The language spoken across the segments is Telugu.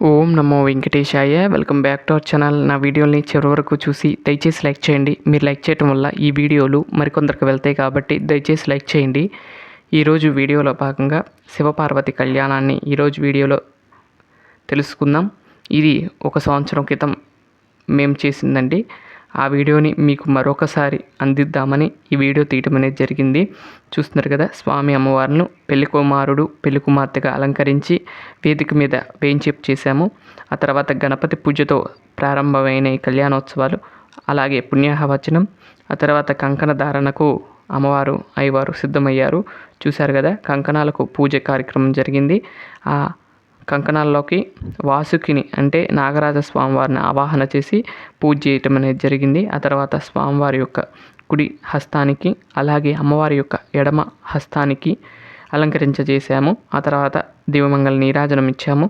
Om Namo Venkatesaya. Welcome back to our channel. నా వీడియోని చివరి వరకు చూసి దయచేసి లైక్ చేయండి. మీరు లైక్ చేయడం వల్ల ఈ వీడియోలు మరికొందరికి వెళ్తాయి కాబట్టి దయచేసి లైక్ చేయండి. ఈరోజు వీడియోలో భాగంగా శివపార్వతి కళ్యాణాన్ని ఈరోజు వీడియోలో తెలుసుకుందాం. ఇది 1 సంవత్సరం క్రితం మేము చేసిందండి. ఆ వీడియోని మీకు మరొకసారి అందిద్దామని ఈ వీడియో తీయటం అనేది జరిగింది. చూస్తున్నారు కదా, స్వామి అమ్మవారిని పెళ్లి కుమారుడు పెళ్లి కుమార్తెగా అలంకరించి వేదిక మీద వేయించేపు చేశాము. ఆ తర్వాత గణపతి పూజతో ప్రారంభమైన ఈ కళ్యాణోత్సవాలు, అలాగే పుణ్యాహవచనం, ఆ తర్వాత కంకణ ధారణకు అమ్మవారు అయ్యవారు సిద్ధమయ్యారు. చూశారు కదా, కంకణాలకు పూజ కార్యక్రమం జరిగింది. ఆ కంకణాల్లోకి వాసుకిని అంటే నాగరాజ స్వామివారిని ఆవాహన చేసి పూజ చేయటం అనేది జరిగింది. ఆ తర్వాత స్వామివారి యొక్క కుడి హస్తానికి అలాగే అమ్మవారి యొక్క ఎడమ హస్తానికి అలంకరించజేశాము. ఆ తర్వాత దివమంగళ నీరాజనం ఇచ్చాము.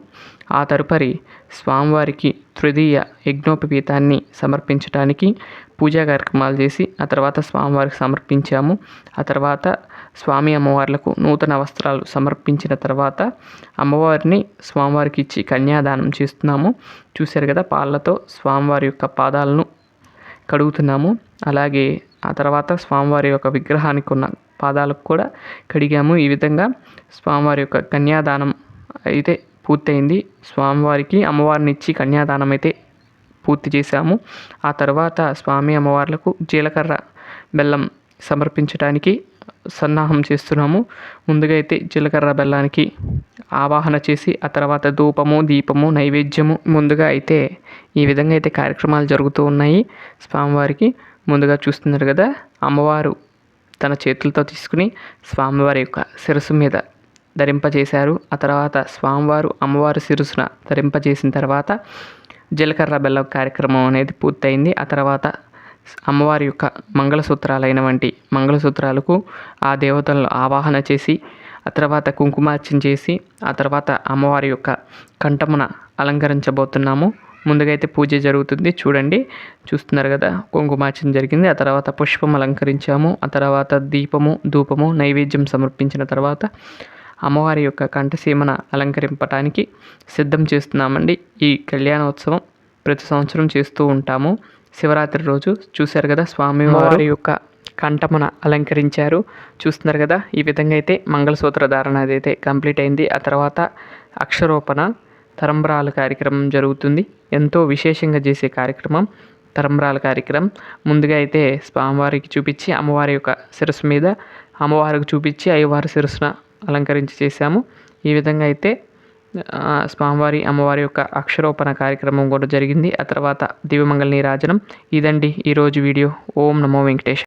ఆ తదుపరి స్వామివారికి తృతీయ యజ్ఞోపవీతాన్ని సమర్పించడానికి పూజా కార్యక్రమాలు చేసి ఆ తర్వాత స్వామివారికి సమర్పించాము. ఆ తర్వాత స్వామి అమ్మవార్లకు నూతన వస్త్రాలు సమర్పించిన తర్వాత అమ్మవారిని స్వామివారికి ఇచ్చి కన్యాదానం చేస్తున్నాము. చూశారు కదా, పాలతో స్వామివారి యొక్క పాదాలను కడుగుతున్నాము. అలాగే ఆ తర్వాత స్వామివారి యొక్క విగ్రహానికి ఉన్న పాదాలకు కూడా కడిగాము. ఈ విధంగా స్వామివారి యొక్క కన్యాదానం అయితే పూర్తయింది. స్వామివారికి అమ్మవారిని ఇచ్చి కన్యాదానం అయితే పూర్తి చేశాము. ఆ తర్వాత స్వామి అమ్మవార్లకు జీలకర్ర బెల్లం సమర్పించడానికి సన్నాహం చేస్తున్నాము. ముందుగా అయితే జీలకర్ర బెల్లానికి ఆవాహన చేసి ఆ తర్వాత ధూపము దీపము నైవేద్యము ముందుగా అయితే ఈ విధంగా అయితే కార్యక్రమాలు జరుగుతూ ఉన్నాయి. స్వామివారికి ముందుగా చూస్తున్నారు కదా, అమ్మవారు తన చేతులతో తీసుకుని స్వామివారి యొక్క శిరస్సు మీద ధరింపజేశారు. ఆ తర్వాత స్వామివారు అమ్మవారి శిరస్సున ధరింపజేసిన తర్వాత జీలకర్ర బెల్లం కార్యక్రమం అనేది పూర్తయింది. ఆ తర్వాత అమ్మవారి యొక్క మంగళసూత్రాలైనటువంటి మంగళసూత్రాలకు ఆ దేవతలను ఆవాహన చేసి ఆ తర్వాత కుంకుమార్చన చేసి ఆ తర్వాత అమ్మవారి యొక్క కంఠమున అలంకరించబోతున్నాము. ముందుగా అయితే పూజ జరుగుతుంది. చూడండి, చూస్తున్నారు కదా, కుంకుమార్చన జరిగింది. ఆ తర్వాత పుష్పం అలంకరించాము. ఆ తర్వాత దీపము ధూపము నైవేద్యం సమర్పించిన తర్వాత అమ్మవారి యొక్క కంఠసీమన అలంకరింపటానికి సిద్ధం చేస్తున్నామండి. ఈ కళ్యాణోత్సవం ప్రతి సంవత్సరం చేస్తూ ఉంటాము. శివరాత్రి రోజు చూశారు కదా, స్వామివారి యొక్క కంఠమున అలంకరించారు. చూస్తున్నారు కదా, ఈ విధంగా అయితే మంగళసూత్ర ధారణ అయితే కంప్లీట్ అయింది. ఆ తర్వాత అక్షరోపణ తరంబ్రాల కార్యక్రమం జరుగుతుంది. ఎంతో విశేషంగా చేసే కార్యక్రమం తరంబ్రాల కార్యక్రమం. ముందుగా అయితే స్వామివారికి చూపించి అమ్మవారి యొక్క శిరస్సు మీద అమ్మవారికి చూపించి అయ్యవారి శిరస్సున అలంకరించి చేశాము. ఈ విధంగా అయితే స్వామివారి అమ్మవారి యొక్క అక్షరోపణ కార్యక్రమం కూడా జరిగింది. ఆ తర్వాత దివ్యమంగళ నీరాజనం. ఇదండి ఈరోజు వీడియో. ఓం నమో వెంకటేశ్.